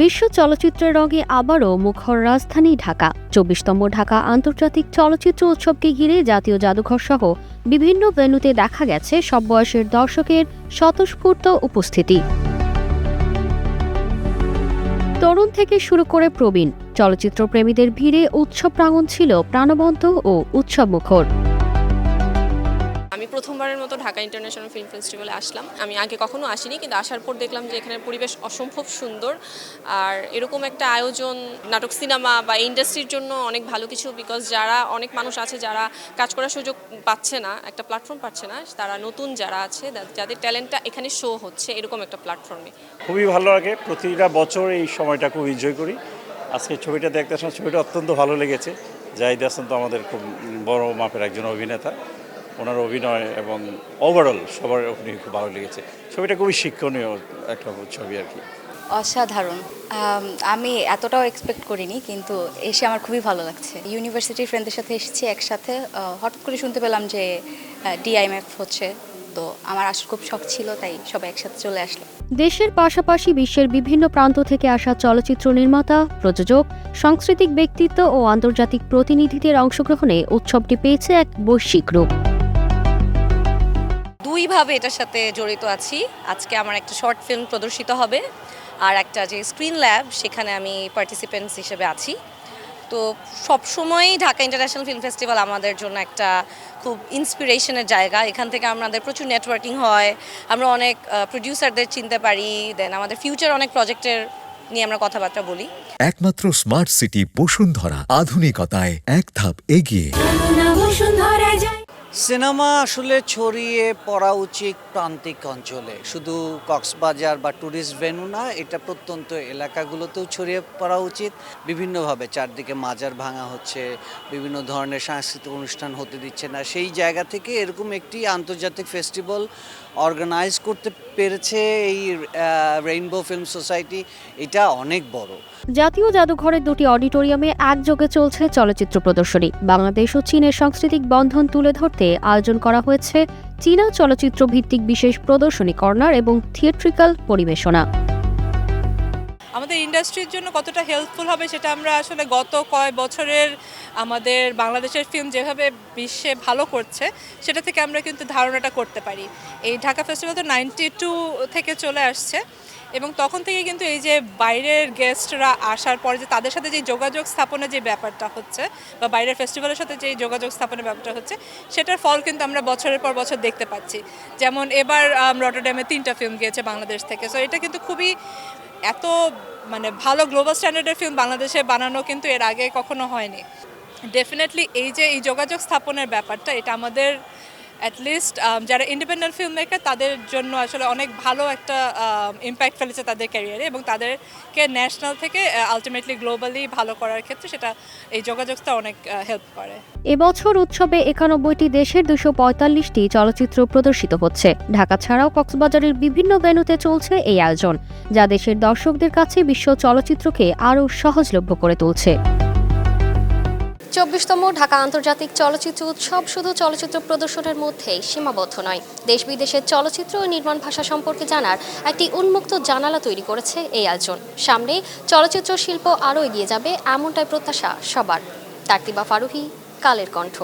বিশ্ব চলচ্চিত্রের রঙে আবারও মুখর রাজধানী ঢাকা। ২৪তম ঢাকা আন্তর্জাতিক চলচ্চিত্র উৎসবকে ঘিরে জাতীয় জাদুঘর সহ বিভিন্ন ভেন্যুতে দেখা গেছে সব বয়সের দর্শকের স্বতঃস্ফূর্ত উপস্থিতি। তরুণ থেকে শুরু করে প্রবীণ, চলচ্চিত্র প্রেমীদের ভিড়ে উৎসব প্রাঙ্গণ ছিল প্রাণবন্ত ও উৎসবমুখর। আমি প্রথমবারের মতো ঢাকা ইন্টারন্যাশনাল ফিল্ম ফেস্টিভ্যালে আসলাম। আমি আগে কখনো আসিনি, কিন্তু আসার পর দেখলাম যে এখানে পরিবেশ অসম্ভব সুন্দর। আর এরকম একটা আয়োজন নাটক, সিনেমা বা ইন্ডাস্ট্রির জন্য অনেক ভালো কিছু, বিকজ যারা অনেক মানুষ আছে যারা কাজ করার সুযোগ পাচ্ছে না, একটা প্ল্যাটফর্ম পাচ্ছে না, তারা নতুন যারা আছে যাদের ট্যালেন্টটা এখানে শো হচ্ছে এরকম একটা প্ল্যাটফর্মে। খুবই ভালো লাগে, প্রতিটা বছর এই সময়টা খুব এনজয় করি। আজকে ছবিটা দেখতে আসলাম, ছবিটা অত্যন্ত ভালো লেগেছে। জাহিদ হাসান তো আমাদের খুব বড় মাপের একজন অভিনেতা, ওনার অভিনয় এবং ওভারঅল সবার অভিনয় খুব ভালো লেগেছে। ছবিটা খুবই শিক্ষণীয় একটা ছবি আর কি। অসাধারণ। আমি এতটাও এক্সপেক্ট করিনি, কিন্তু এসে আমার খুবই ভালো লাগছে। ইউনিভার্সিটির ফ্রেন্ডদের সাথে এসেছি একসাথে, হঠাৎ করে শুনতে পেলাম যে ডিআইএমএফ হচ্ছে, তো আমার আসলে খুব শখ ছিল, তাই সবাই একসাথে চলে আসলো। দেশের পাশাপাশি বিশ্বের বিভিন্ন প্রান্ত থেকে আসা চলচ্চিত্র নির্মাতা, প্রযোজক, সাংস্কৃতিক ব্যক্তিত্ব ও আন্তর্জাতিক প্রতিনিধিদের অংশগ্রহণে উৎসবটি পেয়েছে এক বৈশ্বিক রূপ। দুইভাবে এটার সাথে জড়িত আছি। আজকে আমার একটা শর্ট ফিল্ম প্রদর্শিত হবে, আর একটা যে স্ক্রিন ল্যাব, সেখানে আমি পার্টিসিপেন্টস হিসেবে আছি। তো সবসময়ই ঢাকা ইন্টারন্যাশনাল ফিল্ম ফেস্টিভ্যাল আমাদের জন্য একটা খুব ইন্সপিরেশনের জায়গা। এখান থেকে আমাদের প্রচুর নেটওয়ার্কিং হয়, আমরা অনেক প্রডিউসারদের চিনতে পারি, দেন আমাদের ফিউচার অনেক প্রজেক্টের নিয়ে আমরা কথাবার্তা বলি। একমাত্র স্মার্ট সিটি বসুন্ধরা, আধুনিকতায় এক ধাপ এগিয়ে। সিনেমা আসলে ছড়িয়ে পড়া উচিত প্রান্তিক অঞ্চলে, শুধু কক্সবাজার বা ট্যুরিস্ট ভেন্যু না, এটা প্রত্যন্ত এলাকাগুলোতেও ছড়িয়ে পড়া উচিত। বিভিন্নভাবে চারদিকে মাজার ভাঙা হচ্ছে, বিভিন্ন ধরনের সাংস্কৃতিক অনুষ্ঠান হতে দিচ্ছে না, সেই জায়গা থেকে এরকম একটি আন্তর্জাতিক ফেস্টিভ্যাল অর্গানাইজ করতে পেরেছে এই রেইনবো ফিল্ম সোসাইটি, এটা অনেক বড়। জাতীয় জাদুঘরের দুটি অডিটোরিয়ামে একযোগে চলছে চলচ্চিত্র প্রদর্শনী। বাংলাদেশ ও চীনের সাংস্কৃতিক বন্ধন তুলে ধরতে আয়োজন করা হয়েছে চীনা চলচ্চিত্র ভিত্তিক বিশেষ প্রদর্শনী কর্নার এবং থিয়েট্রিক্যাল পরিবেশনা। আমাদের ইন্ডাস্ট্রির জন্য কতটা হেল্পফুল হবে সেটা আমরা আসলে গত কয়েক বছরের আমাদের বাংলাদেশের ফিল্ম যেভাবে বিশ্বে ভালো করছে, সেটা থেকে আমরা কিন্তু ধারণাটা করতে পারি। এই ঢাকা ফেস্টিভ্যাল তো 92 থেকে চলে আসছে, এবং তখন থেকে কিন্তু এই যে বাইরের গেস্টরা আসার পরে যে তাদের সাথে যে যোগাযোগ স্থাপনের যে ব্যাপারটা হচ্ছে, বা বাইরের ফেস্টিভ্যালের সাথে যে যোগাযোগ স্থাপনের ব্যাপারটা হচ্ছে, সেটার ফল কিন্তু আমরা বছরের পর বছর দেখতে পাচ্ছি। যেমন এবার রটারড্যামে 3টা ফিল্ম গিয়েছে বাংলাদেশ থেকে। সো এটা কিন্তু খুবই এত ভালো গ্লোবাল স্ট্যান্ডার্ডের ফিল্ম বাংলাদেশে বানানো কিন্তু এর আগে কখনো হয়নি। ডেফিনেটলি এই যে এই যোগাযোগ স্থাপনের ব্যাপারটা, এটা আমাদের অ্যাটলিস্ট যারা ইন্ডিপেন্ডেন্ট ফিল্ম মেকার তাদের জন্য আসলে অনেক ভালো একটা ইম্প্যাক্ট ফেলেছে তাদের ক্যারিয়ারে, এবং তাদেরকে ন্যাশনাল থেকে আলটিমেটলি গ্লোবালি ভালো করার ক্ষেত্রে সেটা এই যোগাযোগটা অনেক হেল্প করে। এবছর উৎসবে 91টি দেশের 245টি চলচ্চিত্র প্রদর্শিত হচ্ছে। ঢাকা ছাড়াও কক্সবাজারের বিভিন্ন ভেন্যুতে চলছে এই আয়োজন, যা দেশের দর্শকদের কাছে বিশ্ব চলচ্চিত্রকে আরও সহজলভ্য করে তুলছে। ২৪তম ঢাকা আন্তর্জাতিক চলচ্চিত্র উৎসব শুধু চলচ্চিত্র প্রদর্শনের মধ্যেই সীমাবদ্ধ নয়, দেশ বিদেশের চলচ্চিত্র ও নির্মাণ ভাষা সম্পর্কে জানার একটি উন্মুক্ত জানালা তৈরি করেছে এই আয়োজন। সামনে চলচ্চিত্র শিল্প আরও এগিয়ে যাবে, এমনটাই প্রত্যাশা সবার। তাকতিবা ফারুহী, কালের কণ্ঠ।